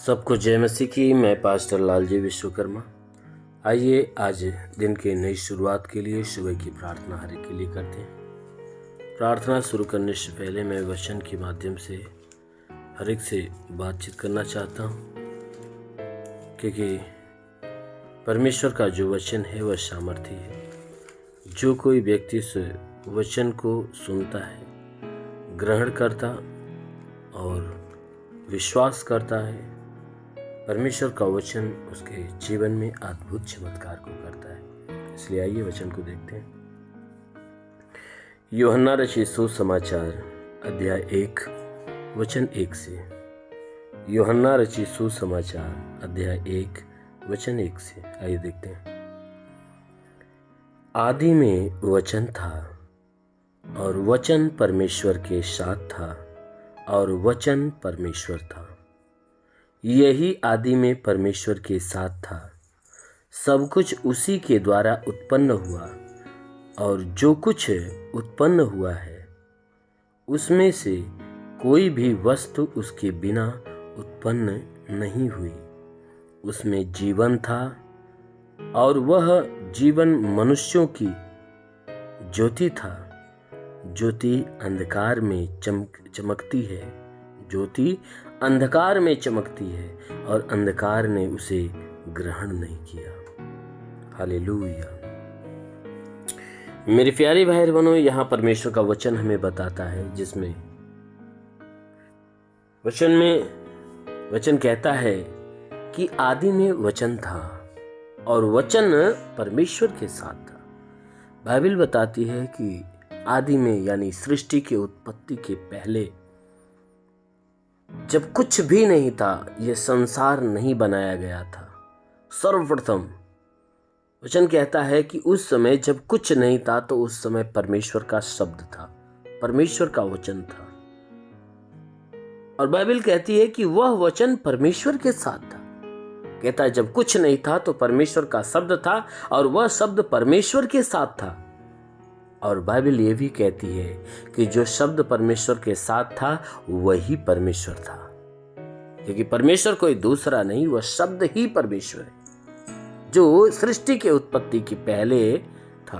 सबको जय मसीह की। मैं पास्टर लालजी विश्वकर्मा। आइए आज दिन के नई शुरुआत के लिए सुबह की प्रार्थना हर एक के लिए करते हैं। प्रार्थना शुरू करने से पहले मैं वचन के माध्यम से हर एक से बातचीत करना चाहता हूँ, क्योंकि परमेश्वर का जो वचन है वह सामर्थी है। जो कोई व्यक्ति इस वचन को सुनता है, ग्रहण करता और विश्वास करता है, परमेश्वर का वचन उसके जीवन में अद्भुत चमत्कार को करता है। इसलिए आइए वचन को देखते हैं। यूहन्ना रचित सुसमाचार अध्याय 1 वचन 1 से। यूहन्ना रचित सुसमाचार अध्याय 1 वचन 1 से। आइए देखते हैं। आदि में वचन था और वचन परमेश्वर के साथ था और वचन परमेश्वर था। यही आदि में परमेश्वर के साथ था। सब कुछ उसी के द्वारा उत्पन्न हुआ और जो कुछ उत्पन्न हुआ है उसमें से कोई भी वस्तु उसके बिना उत्पन्न नहीं हुई। उसमें जीवन था और वह जीवन मनुष्यों की ज्योति था। ज्योति अंधकार में चमकती है। ज्योति अंधकार में चमकती है और अंधकार ने उसे ग्रहण नहीं किया। हालेलुया। मेरे प्यारे भाई बहनों, यहाँ परमेश्वर का वचन हमें बताता है, जिसमें वचन कहता है कि आदि में वचन था और वचन परमेश्वर के साथ था। बाइबल बताती है कि आदि में यानी सृष्टि की उत्पत्ति के पहले जब कुछ भी नहीं था, यह संसार नहीं बनाया गया था। सर्वप्रथम वचन कहता है कि उस समय जब कुछ नहीं था तो उस समय परमेश्वर का शब्द था, परमेश्वर का वचन था। और बाइबल कहती है कि वह वचन परमेश्वर के साथ था। कहता है जब कुछ नहीं था तो परमेश्वर का शब्द था और वह शब्द परमेश्वर के साथ था। और बाइबल ये भी कहती है कि जो शब्द परमेश्वर के साथ था वही परमेश्वर था, क्योंकि परमेश्वर कोई दूसरा नहीं, वह शब्द ही परमेश्वर है जो सृष्टि के उत्पत्ति के पहले था।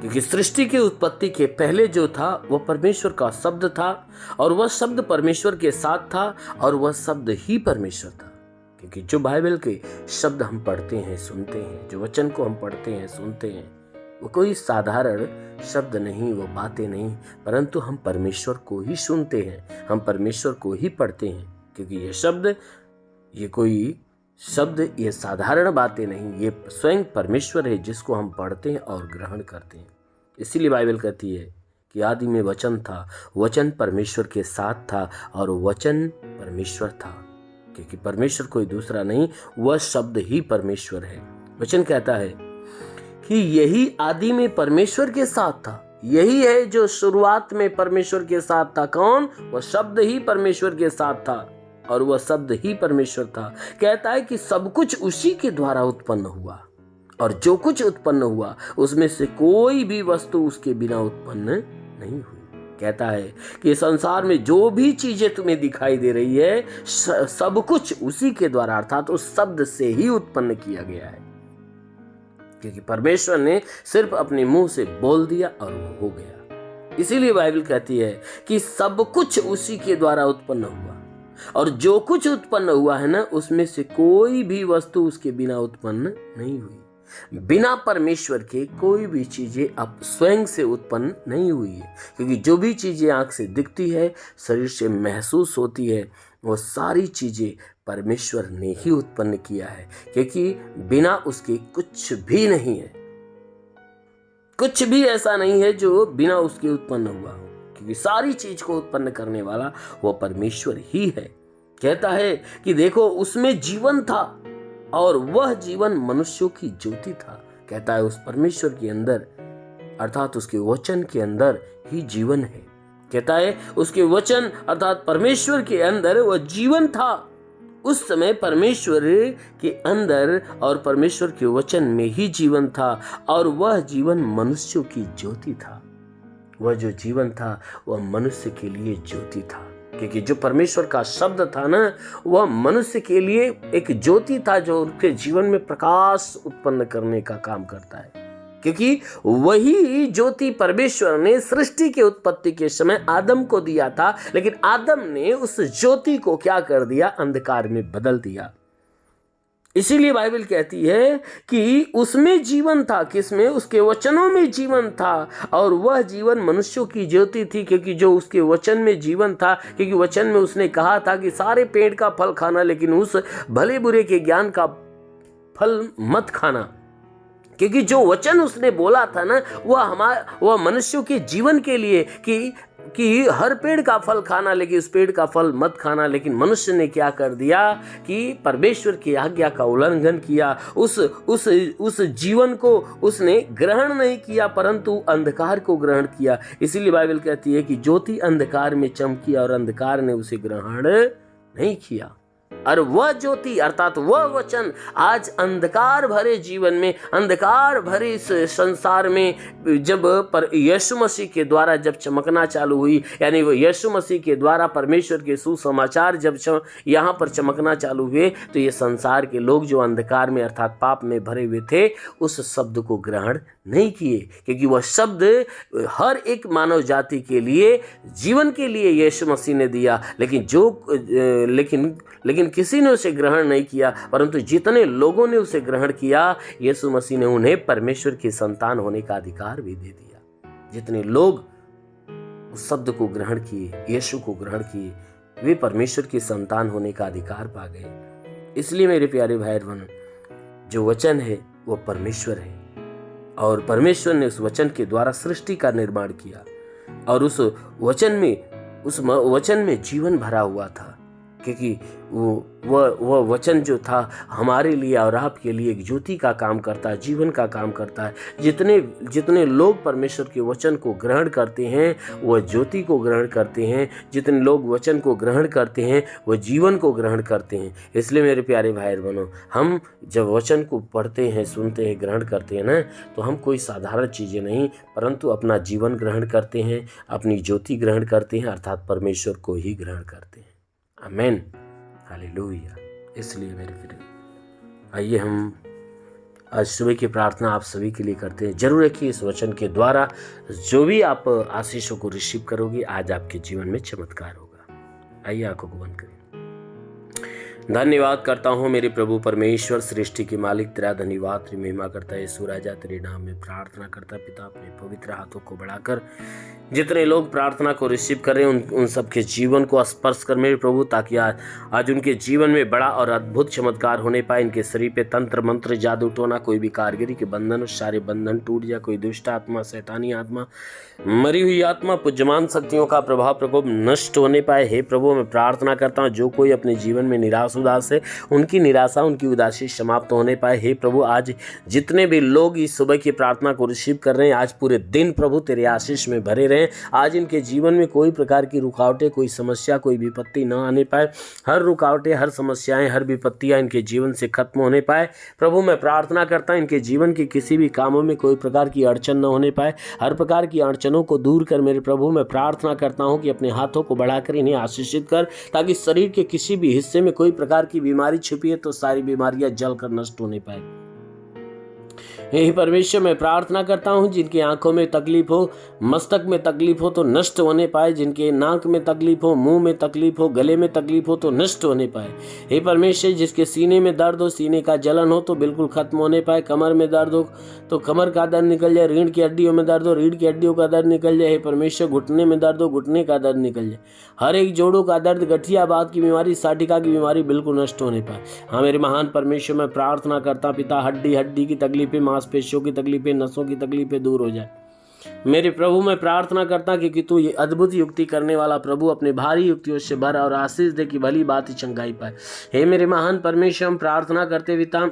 क्योंकि सृष्टि की उत्पत्ति के पहले जो था वह परमेश्वर का शब्द था और वह शब्द परमेश्वर के साथ था और वह शब्द ही परमेश्वर था। क्योंकि जो बाइबल के शब्द हम पढ़ते हैं, सुनते हैं, जो वचन को हम पढ़ते हैं, सुनते हैं, वो कोई साधारण शब्द नहीं, वो बातें नहीं, परंतु हम परमेश्वर को ही सुनते हैं, हम परमेश्वर को ही पढ़ते हैं। क्योंकि ये कोई शब्द, ये साधारण बातें नहीं, ये स्वयं परमेश्वर है जिसको हम पढ़ते हैं और ग्रहण करते हैं। इसीलिए बाइबल कहती है कि आदि में वचन था, वचन परमेश्वर के साथ था और वचन परमेश्वर था। क्योंकि परमेश्वर कोई दूसरा नहीं, वह शब्द ही परमेश्वर है। वचन कहता है कि यही आदि में परमेश्वर के साथ था। यही है जो शुरुआत में परमेश्वर के साथ था। कौन? वह शब्द ही परमेश्वर के साथ था और वह शब्द ही परमेश्वर था। कहता है कि सब कुछ उसी के द्वारा उत्पन्न हुआ और जो कुछ उत्पन्न हुआ उसमें से कोई भी वस्तु उसके बिना उत्पन्न नहीं हुई। कहता है कि संसार में जो भी चीजें तुम्हें दिखाई दे रही है, सब कुछ उसी के द्वारा अर्थात उस शब्द से ही उत्पन्न किया गया है। क्योंकि परमेश्वर ने सिर्फ अपने मुंह से बोल दिया और वो हो गया। इसीलिए बाइबल कहती है कि सब कुछ उसी के द्वारा उत्पन्न हुआ और जो कुछ उत्पन्न हुआ है ना, उसमें से कोई भी वस्तु उसके बिना उत्पन्न नहीं हुई। बिना परमेश्वर के कोई भी चीजें अब स्वयं से उत्पन्न नहीं हुई है। क्योंकि जो भी चीजें आंख से दिखती है, शरीर से महसूस होती है, वो सारी चीजें परमेश्वर ने ही उत्पन्न किया है। क्योंकि बिना उसके कुछ भी नहीं है, कुछ भी ऐसा नहीं है जो बिना उसके उत्पन्न हुआ हो। क्योंकि सारी चीज को उत्पन्न करने वाला वो परमेश्वर ही है। कहता है कि देखो उसमें जीवन था और वह जीवन मनुष्यों की ज्योति था। कहता है उस परमेश्वर के अंदर अर्थात उसके वचन के अंदर ही जीवन है। कहता है उसके वचन अर्थात परमेश्वर के अंदर वह जीवन था। उस समय परमेश्वर के अंदर और परमेश्वर के वचन में ही जीवन था और वह जीवन मनुष्यों की ज्योति था। वह जो जीवन था वह मनुष्य के लिए ज्योति था। क्योंकि जो परमेश्वर का शब्द था ना, वह मनुष्य के लिए एक ज्योति था जो उनके जीवन में प्रकाश उत्पन्न करने का काम करता है। क्योंकि वही ज्योति परमेश्वर ने सृष्टि के उत्पत्ति के समय आदम को दिया था, लेकिन आदम ने उस ज्योति को क्या कर दिया? अंधकार में बदल दिया। इसीलिए बाइबल कहती है कि उसमें जीवन था, किसमें? उसके वचनों में जीवन था, और वह जीवन मनुष्यों की ज्योति थी, क्योंकि जो उसके वचन में जीवन था, क्योंकि वचन में उसने कहा था कि सारे पेड़ का फल खाना, लेकिन उस भले बुरे के ज्ञान का फल मत खाना। क्योंकि जो वचन उसने बोला था ना, वह मनुष्यों के जीवन के लिए कि हर पेड़ का फल खाना, लेकिन उस पेड़ का फल मत खाना। लेकिन मनुष्य ने क्या कर दिया कि परमेश्वर की आज्ञा का उल्लंघन किया। उस जीवन को उसने ग्रहण नहीं किया, परंतु अंधकार को ग्रहण किया। इसीलिए बाइबल कहती है कि ज्योति अंधकार में चमकी और अंधकार ने उसे ग्रहण नहीं किया। और वह ज्योति अर्थात वह वचन आज अंधकार भरे जीवन में, अंधकार भरे इस संसार में जब यीशु मसीह के द्वारा जब चमकना चालू हुई, यानी वो यीशु मसीह के द्वारा परमेश्वर के सुसमाचार जब यहाँ पर चमकना चालू हुए, तो ये संसार के लोग जो अंधकार में अर्थात पाप में भरे हुए थे, उस शब्द को ग्रहण नहीं किए। क्योंकि वह शब्द हर एक मानव जाति के लिए, जीवन के लिए यीशु मसीह ने दिया, लेकिन किसी ने उसे ग्रहण नहीं किया। परंतु जितने लोगों ने उसे ग्रहण किया, यीशु मसीह ने उन्हें परमेश्वर की संतान होने का अधिकार भी दे दिया। जितने लोग उस शब्द को ग्रहण किए, यीशु को ग्रहण किए, वे परमेश्वर की संतान होने का अधिकार पा गए। इसलिए मेरे प्यारे भाई बहनों, जो वचन है वो परमेश्वर है, और परमेश्वर ने उस वचन के द्वारा सृष्टि का निर्माण किया, और उस वचन में जीवन भरा हुआ था। क्योंकि वह वचन जो था हमारे लिए और आपके लिए एक ज्योति का काम करता है, जीवन का काम करता है। जितने लोग परमेश्वर के वचन को ग्रहण करते हैं, वह ज्योति को ग्रहण करते हैं। जितने लोग वचन को ग्रहण करते हैं, वह जीवन को ग्रहण करते हैं। इसलिए मेरे प्यारे भाई बहनों, हम जब वचन को पढ़ते हैं, सुनते हैं, ग्रहण करते हैं ना, तो हम कोई साधारण चीज़ें नहीं, परंतु अपना जीवन ग्रहण करते हैं, अपनी ज्योति ग्रहण करते हैं, अर्थात परमेश्वर को ही ग्रहण करते हैं। आमीन, हालेलुया। इसलिए मेरे प्रिय, आइए हम आज सुबह की प्रार्थना आप सभी के लिए करते हैं। जरूर है कि इस वचन के द्वारा जो भी आप आशीषों को रिसीव करोगे, आज आपके जीवन में चमत्कार होगा। आइए आंखों को बंद करें। धन्यवाद करता हूँ मेरे प्रभु परमेश्वर, सृष्टि के मालिक, तेरा धन्यवाद, तेरी महिमा करता है यीशु राजा। तेरे नाम में प्रार्थना करता पिता, अपने पवित्र हाथों को बढ़ाकर जितने लोग प्रार्थना को रिसीव कर रहे हैं, उन सबके जीवन को स्पर्श कर मेरे प्रभु, ताकि आज उनके जीवन में बड़ा और अद्भुत चमत्कार होने पाए। इनके शरीर पे तंत्र मंत्र जादू टोना, कोई भी कारीगरी के बंधन, सारे बंधन टूट जाए। कोई दुष्ट आत्मा, शैतानी आत्मा, मरी हुई आत्मा, पुज्यमान शक्तियों का प्रभाव प्रकोप नष्ट होने पाए। हे प्रभु, मैं प्रार्थना करता हूँ जो कोई अपने जीवन में निराश उदास है, उनकी निराशा, उनकी उदासी समाप्त होने पाए। हे प्रभु, आज जितने भी लोग इस सुबह की प्रार्थना को रिसीव कर रहे हैं, आज पूरे दिन प्रभु तेरे आशीष में भरे रहें। आज इनके जीवन में कोई प्रकार की रुकावटें, कोई समस्या, कोई विपत्ति न आने पाए। हर रुकावटें, हर समस्याएं, हर विपत्तियां इनके जीवन से खत्म होने पाए। प्रभु, मैं प्रार्थना करता हूं इनके जीवन के किसी भी कामों में कोई प्रकार की अड़चन न होने पाए। हर प्रकार की अड़चनों को दूर कर मेरे प्रभु, मैं प्रार्थना करता हूं कि अपने हाथों को बढ़ाकर इन्हें आशीषित कर, ताकि शरीर के किसी भी हिस्से में कोई प्रकार की बीमारी छिपी है तो सारी बीमारियां जलकर नष्ट होने पाए। हे परमेश्वर, मैं प्रार्थना करता हूँ जिनकी आंखों में तकलीफ हो, मस्तक में तकलीफ हो तो नष्ट होने पाए। जिनके नाक में तकलीफ हो, मुंह में तकलीफ हो, गले में तकलीफ हो तो नष्ट होने पाए। हे परमेश्वर, जिसके सीने में दर्द हो, सीने का जलन हो तो बिल्कुल खत्म होने पाए। कमर में दर्द हो तो कमर का दर्द निकल जाए। रीढ़ की हड्डियों में दर्द हो, रीढ़ की हड्डियों का दर्द निकल जाए। हे परमेश्वर, घुटने में दर्द हो, घुटने का दर्द निकल जाए। हर एक जोड़ों का दर्द, गठिया बात की बीमारी, साटिका की बीमारी बिल्कुल नष्ट होने पाए। हाँ मेरे महान परमेश्वर, मैं प्रार्थना करता पिता, हड्डी की तकलीफें, मांसपेशियों की तकलीफें, नसों की तकलीफें दूर हो जाए। मेरे प्रभु, मैं प्रार्थना करता कि तू ये अद्भुत युक्ति करने वाला प्रभु अपने भारी युक्तियों से भर और आशीष दे कि भली बात ही चंगाई पाए। हे मेरे महान परमेश्वर, हम प्रार्थना करते पिता,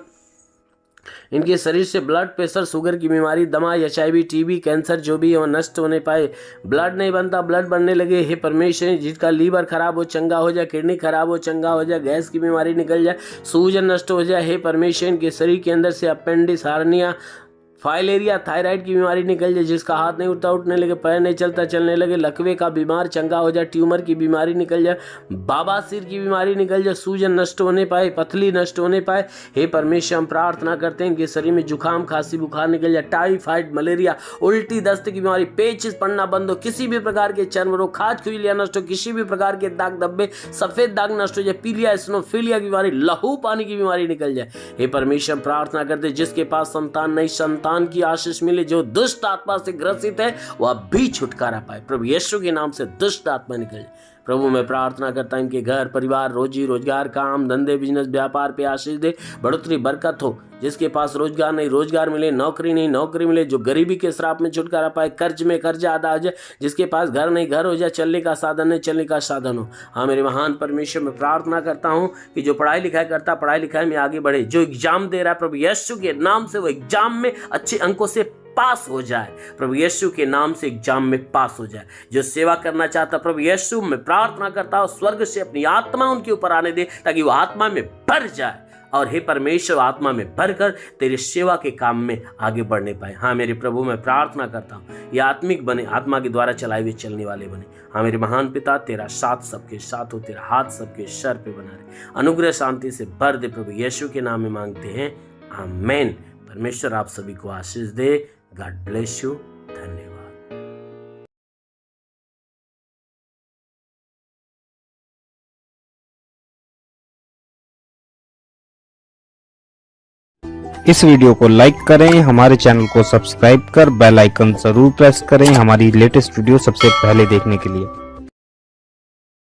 इनके शरीर से ब्लड प्रेशर, शुगर की बीमारी, दमा, HIV, TB, कैंसर जो भी है नष्ट होने पाए। ब्लड नहीं बनता, ब्लड बनने लगे। हे परमेश्वर, जिसका लीवर खराब हो चंगा हो जाए, किडनी खराब हो चंगा हो जाए, गैस की बीमारी निकल जाए, सूजन नष्ट हो जाए। हे परमेश्वर, इनके शरीर के अंदर से अपेंडिक्स, हार्निया, फाइलेरिया थायराइड की बीमारी निकल जाए, जिसका हाथ नहीं उठता, उठने लगे, पैर नहीं चलता, चलने लगे, लकवे का बीमार चंगा हो जाए, ट्यूमर की बीमारी निकल जाए, बवासीर की बीमारी निकल जाए, सूजन नष्ट होने पाए, पथली नष्ट होने पाए। हे परमेश्वर, हम प्रार्थना करते हैं कि शरीर में जुकाम खांसी बुखार निकल जाए, टाइफाइड मलेरिया उल्टी दस्त की बीमारी, पेचिस पड़ना बंद हो, किसी भी प्रकार के चर्म रोग, खाज खुजलियां नष्ट हो, किसी भी प्रकार के दाग धब्बे सफेद दाग नष्ट हो जाए, पीलिया स्नोफिलिया की बीमारी, लहू पानी की बीमारी निकल जाए। हे परमेश्वर, प्रार्थना करते जिसके पास संतान नहीं, संतान की आशीष मिले, जो दुष्ट आत्मा से ग्रसित है वह भी छुटकारा पाए। प्रभु यीशु के नाम से दुष्ट आत्मा निकल जाए। प्रभु मैं प्रार्थना करता हूं इनके घर परिवार रोजी रोजगार काम धंधे बिजनेस व्यापार पे आशीष दे, बढ़ोतरी बरकत हो। जिसके पास रोजगार नहीं रोजगार मिले, नौकरी नहीं नौकरी मिले, जो गरीबी के श्राप में छुटकारा पाए, कर्ज में कर्जा अदा हो जाए, जिसके पास घर नहीं घर हो जाए, चलने का साधन नहीं चलने का साधन हो। हाँ मेरे महान परमेश्वर, मैं प्रार्थना करता हूँ कि जो पढ़ाई लिखाई करता पढ़ाई लिखाई में आगे बढ़े, जो एग्जाम दे रहा है प्रभु यीशु के नाम से वो एग्जाम में अच्छे अंकों से पास हो जाए। प्रभु यीशु के नाम से एग्जाम में पास हो जाए। जो सेवा करना चाहता प्रभु यीशु, मैं प्रार्थना करता हूँ स्वर्ग से अपनी आत्मा उनके ऊपर आने दे, ताकि वो आत्मा में भर जाए और हे परमेश्वर आत्मा में भरकर तेरे सेवा के काम में आगे बढ़ने पाए। हाँ मेरे प्रभु, मैं प्रार्थना करता हूँ ये आत्मिक बने, आत्मा के द्वारा चलाए हुए चलने वाले बने। हाँ मेरे महान पिता, तेरा साथ सबके साथ हो, तेरा हाथ सबके सर पे बना रहे, अनुग्रह शांति से भर दे। प्रभु यीशु के नाम में मांगते हैं, आमीन। परमेश्वर आप सभी को आशीष दे। God bless you. धन्यवाद। इस वीडियो को लाइक करें, हमारे चैनल को सब्सक्राइब कर बेल आइकन जरूर प्रेस करें हमारी लेटेस्ट वीडियो सबसे पहले देखने के लिए।